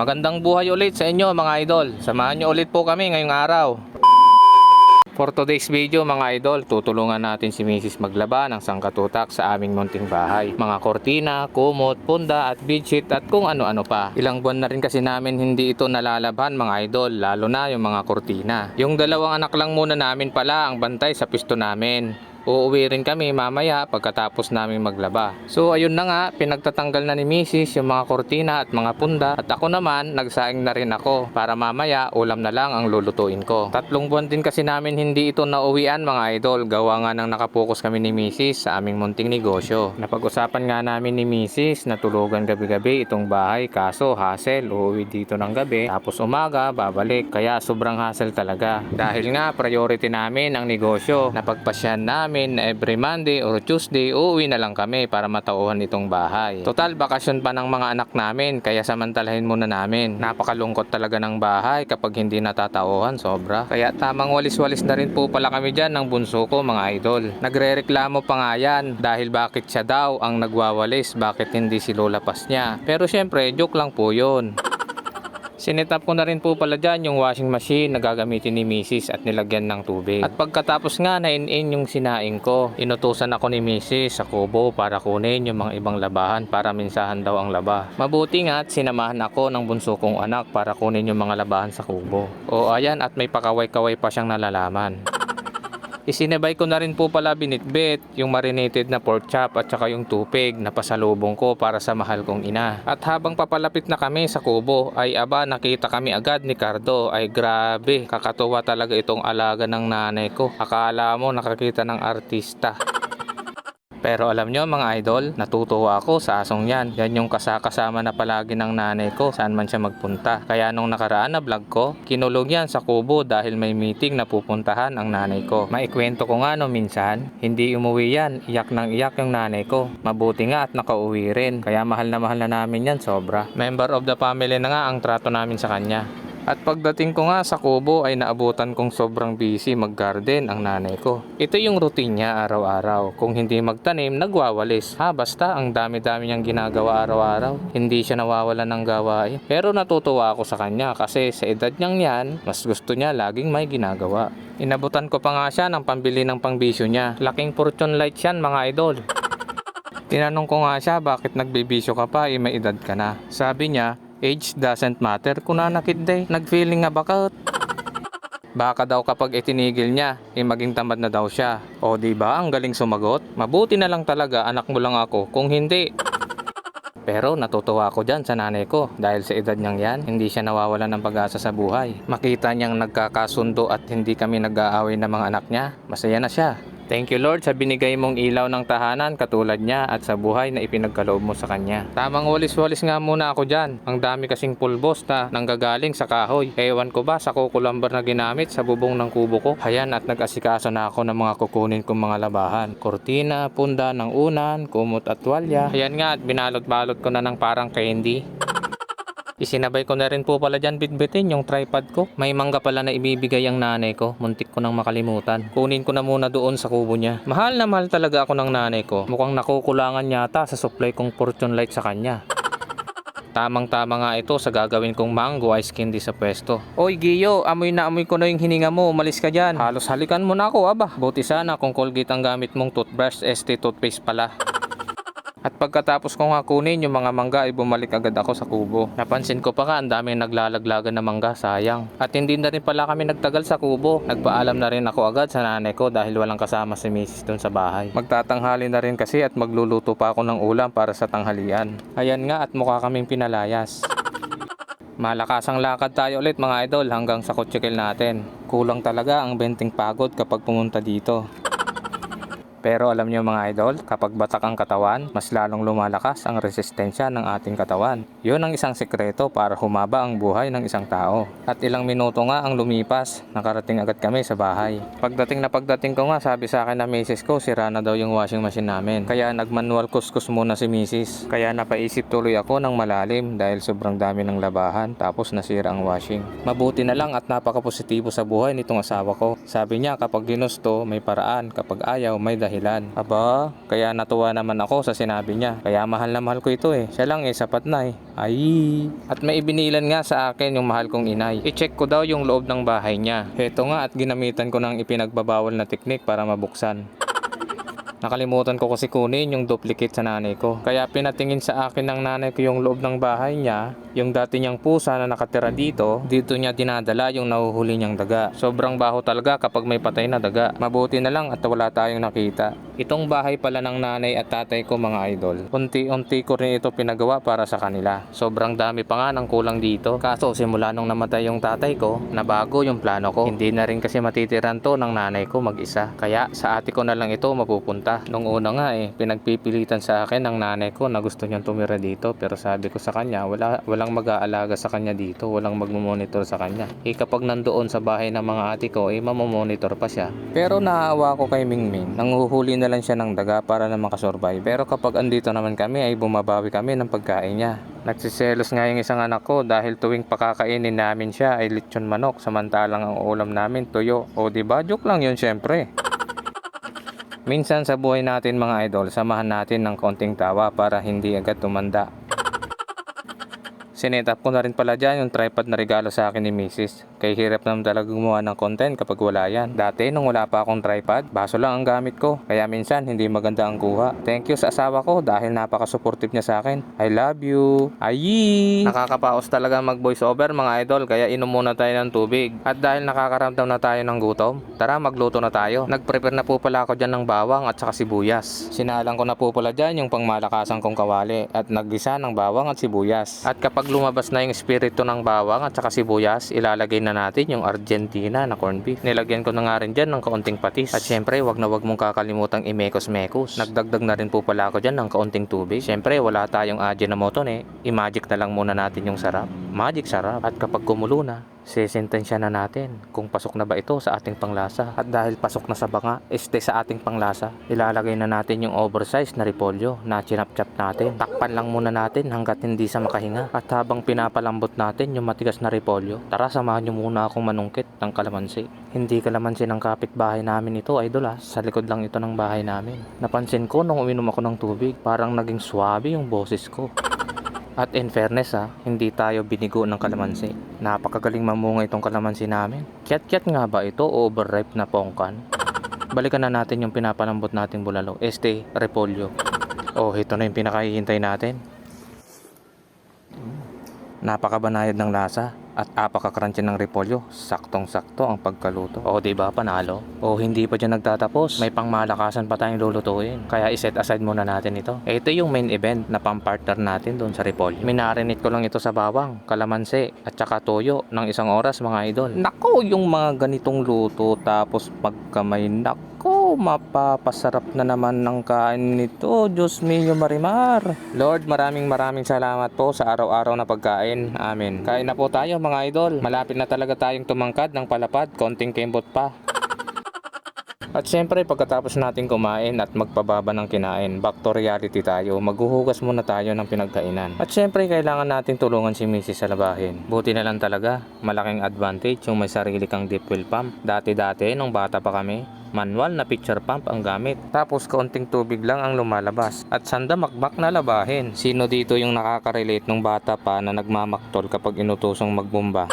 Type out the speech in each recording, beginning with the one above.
Magandang buhay ulit sa inyo mga idol. Samahan nyo ulit po kami ngayong araw. For today's video mga idol, tutulungan natin si Mrs. maglaba ng sangkatutak sa aming munting bahay. Mga kortina, kumot, punda at bedsheet at kung ano-ano pa. Ilang buwan na rin kasi namin hindi ito nalalabhan mga idol, lalo na yung mga kortina. Yung dalawang anak lang muna namin pala ang bantay sa pisto namin. Uuwi rin kami mamaya pagkatapos namin maglaba. So ayun na nga, pinagtatanggal na ni Mrs. yung mga kortina at mga punda. At ako naman, nagsaing na rin ako para mamaya ulam na lang ang lulutuin ko. 3 buwan din kasi namin hindi ito nauwian mga idol. Gawa nga nang nakapokus kami ni Mrs. sa aming munting negosyo. Napag-usapan nga namin ni Mrs. na tulugan gabi-gabi itong bahay, kaso hassle, uuwi dito ng gabi tapos umaga babalik. Kaya sobrang hassle talaga. Dahil nga priority namin ang negosyo. Napagpasyan namin na every Monday or Tuesday uuwi na lang kami para matauhan itong bahay. Total bakasyon pa ng mga anak namin kaya samantalahin muna namin. Napakalungkot talaga ng bahay kapag hindi natatauhan, sobra. Kaya tamang walis-walis na rin po pala kami dyan ng bunso ko mga idol. Nagre-reklamo pa nga yan dahil bakit siya daw ang nagwawalis, bakit hindi si Lola Paz niya. Pero syempre joke lang po yun. Sinetap ko na rin po pala dyan yung washing machine na gagamitin ni Mrs. at nilagyan ng tubig. At pagkatapos nga na-in-in yung sinaing ko, inutusan ako ni Mrs. sa kubo para kunin yung mga ibang labahan para minsahan daw ang laba. Mabuti nga at sinamahan ako ng bunso kong anak para kunin yung mga labahan sa kubo. O ayan, at may pakaway-kaway pa siyang nalalaman. Isinabay ko na rin po pala binitbit yung marinated na pork chop at saka yung tupig na pasalubong ko para sa mahal kong ina. At habang papalapit na kami sa kubo ay aba nakita kami agad ni Cardo. Ay grabe, kakatuwa talaga itong alaga ng nanay ko. Akala mo nakakita ng artista. Pero alam nyo mga idol, natutuwa ako sa asong yan. Yan yung kasama na palagi ng nanay ko saan man siya magpunta. Kaya nung nakaraan na vlog ko, kinulog yan sa kubo dahil may meeting na pupuntahan ang nanay ko. Maikwento ko nga no minsan, hindi umuwi yan, iyak ng iyak yung nanay ko. Mabuti nga at nakauwi rin. Kaya mahal na namin yan sobra. Member of the family na nga ang trato namin sa kanya. At pagdating ko nga sa kubo ay naabutan kong sobrang busy mag-garden ang nanay ko. Ito yung routine niya araw-araw. Kung hindi magtanim, nagwawalis. Basta ang dami-dami niyang ginagawa araw-araw. Hindi siya nawawalan ng gawain. Pero natutuwa ako sa kanya kasi sa edad niyang yan, mas gusto niya laging may ginagawa. Inabutan ko pa nga siya ng pambili ng pangbisyo niya. Laking fortune lights yan mga idol. Tinanong ko nga siya bakit nagbibisyo ka pa may edad ka na. Sabi niya, age doesn't matter kung nanakit day. Nag-feeling nga bakit? Baka daw kapag itinigil niya, maging tamad na daw siya. O diba ang galing sumagot? Mabuti na lang talaga anak mo lang ako kung hindi. Pero natutuwa ako dyan sa nanay ko dahil sa edad niyang yan, hindi siya nawawalan ng pag-asa sa buhay. Makita niyang nagkakasundo at hindi kami nag-aaway ng mga anak niya, masaya na siya. Thank you Lord sa binigay mong ilaw ng tahanan katulad niya at sa buhay na ipinagkaloob mo sa kanya. Tamang walis-walis nga muna ako dyan. Ang dami kasing pulbos na nanggagaling sa kahoy. Ewan ko ba sa kukulambar na ginamit sa bubong ng kubo ko. Hayan at nag-asikaso na ako ng mga kukunin kong mga labahan. Kortina, punda ng unan, kumot at tuwalya. Hayan nga at binalot-balot ko na ng parang candy. Isinabay ko na rin po pala dyan bitbitin yung tripod ko. May mangga pala na ibibigay ang nanay ko. Muntik ko nang makalimutan. Kunin ko na muna doon sa kubo niya. Mahal na mahal talaga ako ng nanay ko. Mukhang nakukulangan yata sa supply kong fortune light sa kanya. Tamang-tama nga ito sa gagawin kong mango ice candy sa pwesto. Oy Giyo, amoy na amoy ko na yung hininga mo. Umalis ka dyan. Halos halikan mo na ako aba. Buti sana kung Colgate ang gamit mong toothbrush, ST toothpaste pala. At pagkatapos ko nga kunin yung mga mangga ay bumalik agad ako sa kubo. Napansin ko pa nga ang daming naglalaglagan na mangga, sayang. At hindi na rin pala kami nagtagal sa kubo. Nagpaalam na rin ako agad sa nanay ko dahil walang kasama si Mrs. dun sa bahay. Magtatanghali na rin kasi at magluluto pa ako ng ulam para sa tanghalian. Ayan nga at mukha kaming pinalayas. Malakas ang lakad tayo ulit mga idol hanggang sa kotsikil natin. Kulang talaga ang benting pagod kapag pumunta dito. Pero alam niyo mga idol, kapag batak ang katawan, mas lalong lumalakas ang resistensya ng ating katawan. Yun ang isang sekreto para humaba ang buhay ng isang tao. At ilang minuto nga ang lumipas, nakarating agad kami sa bahay. Pagdating ko nga, sabi sa akin na misis ko, sira na daw yung washing machine namin. Kaya nagmanual kuskus muna si misis. Kaya napaisip tuloy ako ng malalim dahil sobrang dami ng labahan tapos nasira ang washing. Mabuti na lang at napaka-positibo sa buhay nitong asawa ko. Sabi niya kapag ginusto, may paraan. Kapag ayaw, may dahilan. dahilan. Aba, kaya natuwa naman ako sa sinabi niya. Kaya mahal na mahal ko ito eh. Siya lang eh, sapat na eh. Ay, at may ibinilan nga sa akin yung mahal kong inay. I-check ko daw yung loob ng bahay niya. Heto nga at ginamitan ko ng ipinagbabawal na teknik para mabuksan. Nakalimutan ko kasi kunin yung duplicate sa nanay ko. Kaya pinatingin sa akin ng nanay ko yung loob ng bahay niya. Yung dati niyang pusa na nakatira dito niya dinadala yung nahuhuli niyang daga. Sobrang baho talaga kapag may patay na daga. Mabuti na lang at wala tayong nakita. Itong bahay pala ng nanay at tatay ko mga idol. Unti-unti ko rin ito pinagawa para sa kanila. Sobrang dami pa nga ng kulang dito. Kaso simula nung namatay yung tatay ko, nabago yung plano ko. Hindi na rin kasi matitiran to ng nanay ko mag-isa. Kaya sa ate ko na lang ito mapupunta. Nung una nga eh, pinagpipilitan sa akin ng nanay ko na gusto niyang tumira dito. Pero sabi ko sa kanya, walang mag-aalaga sa kanya dito. Walang magmumonitor sa kanya. Kapag nandoon sa bahay ng mga ate ko, mamomonitor pa siya. Pero naawa ko kay Mingming. Nanguhuli na lang siya ng daga para na makasurvive. Pero kapag andito naman kami, ay bumabawi kami ng pagkain niya. Nagsiselos nga yung isang anak ko dahil tuwing pakakainin namin siya ay lechon manok. Samantalang ang ulam namin, tuyo. O diba? Joke lang yun syempre. Minsan sa buhay natin mga idol, samahan natin ng konting tawa para hindi agad tumanda. Sinetap ko na rin pala dyan yung tripod na regalo sa akin ni Mrs. Kaya hirap naman talaga gumawa ng content kapag wala yan. Dati nung wala pa akong tripod, baso lang ang gamit ko. Kaya minsan hindi maganda ang kuha. Thank you sa asawa ko dahil napaka-supportive niya sa akin. I love you. Ayi! Nakakapaos talaga mag voice over mga idol, kaya inom muna tayo ng tubig. At dahil nakakaramdam na tayo ng gutom, tara magluto na tayo. Nag-prepare na po pala ako dyan ng bawang at saka sibuyas. Sinalang ko na po pala dyan yung pangmalakasan kong kawali at naggisa ng bawang at sibuyas. At kapag lumabas na yung espiritu ng bawang at saka sibuyas, ilalagay na natin yung Argentina na corned beef. Nilagyan ko na nga rin dyan ng kaunting patis. At syempre, wag na wag mong kakalimutang imekos-mekos. Nagdagdag na rin po pala ako dyan ng kaunting tubig. Syempre, wala tayong Ajinomoto i-magic na lang muna natin yung sarap. Magic sarap. At kapag kumulo na, sesentensya na natin kung pasok na ba ito sa ating panglasa. At dahil pasok na sa banga, sa ating panglasa, ilalagay na natin yung oversized na repolyo na chinap-chap natin. Takpan lang muna natin hanggat hindi sa makahinga. At habang pinapalambot natin yung matigas na repolyo, tara samahan nyo muna akong manungkit ng kalamansi. Hindi kalamansi ng kapitbahay namin ito idol sa likod lang ito ng bahay namin. Napansin ko nung uminom ako ng tubig, parang naging swabe yung boses ko. At in fairness hindi tayo binigo ng kalamansi. Napakagaling mamunga itong kalamansi namin. Kiat-kiat nga ba ito o overripe na pongkan? Balikan na natin yung pinapalambot nating bulalo. Repolyo. Oh, ito na yung pinakahihintay natin. Napakabanayad ng lasa at apaka-crunchy ng repolyo. Saktong-sakto ang pagkaluto. O diba panalo? O hindi pa dyan nagtatapos. May pangmalakasan pa tayong lulutuin. Kaya iset aside muna natin ito. Ito yung main event na pang-partner natin doon sa repolyo. Minarinate ko lang ito sa bawang, kalamansi at saka toyo ng 1 oras mga idol. Nako, yung mga ganitong luto tapos pagkamay nako, mapapasarap na naman ng kain nito. Diyos mio Marimar. Lord, maraming salamat po sa araw-araw na pagkain. Amen. Kain na po tayo mga idol. Malapit na talaga tayong tumangkad ng palapad. Konting kembot pa. At syempre pagkatapos natin kumain at magpababa ng kinain, back to reality tayo. Maghuhugas muna tayo ng pinagkainan. At syempre kailangan natin tulungan si Mrs. sa labahin. Buti na lang talaga, malaking advantage yung may sarili kang deep well pump. Dati nung bata pa kami, manual na pitcher pump ang gamit. Tapos kaunting tubig lang ang lumalabas. At sanda makbak na labahin. Sino dito yung nakaka-relate nung bata pa na nagmamaktol kapag inutusong magbomba?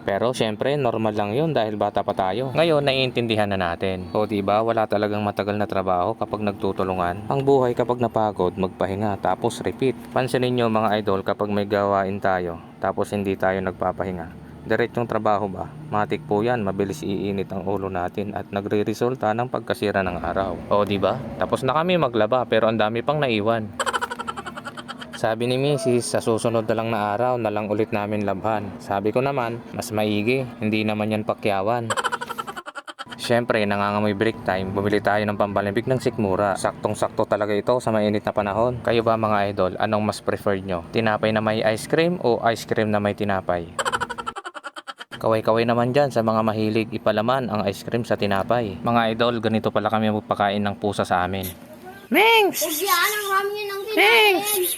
Pero syempre normal lang yun dahil bata pa tayo. Ngayon naiintindihan na natin. O diba wala talagang matagal na trabaho kapag nagtutulungan. Ang buhay kapag napagod magpahinga tapos repeat. Pansinin nyo mga idol kapag may gawain tayo tapos hindi tayo nagpapahinga. Diretsong trabaho ba? Matik po yan, mabilis iinit ang ulo natin at nagre-resulta ng pagkasira ng araw. O diba? Tapos na kami maglaba pero ang dami pang naiwan. Sabi ni Mrs. sa susunod na lang na araw na lang ulit namin labhan. Sabi ko naman, mas maigi, hindi naman yan pakyawan. Siyempre, nangangamoy break time, bumili tayo ng pambalambig ng sikmura. Saktong-sakto talaga ito sa mainit na panahon. Kayo ba mga idol, anong mas preferred nyo? Tinapay na may ice cream o ice cream na may tinapay? Kaway-kaway naman dyan sa mga mahilig ipalaman ang ice cream sa tinapay. Mga idol, ganito pala kami magpakain ng pusa sa amin. Mengs! Mengs!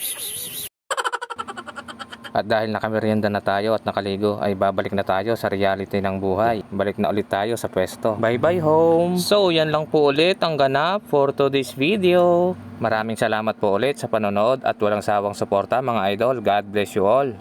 At dahil nakamerienda na tayo at nakaligo, ay babalik na tayo sa reality ng buhay. Balik na ulit tayo sa pwesto. Bye bye home! So yan lang po ulit ang ganap for today's video. Maraming salamat po ulit sa panonood at walang sawang suporta mga idol. God bless you all.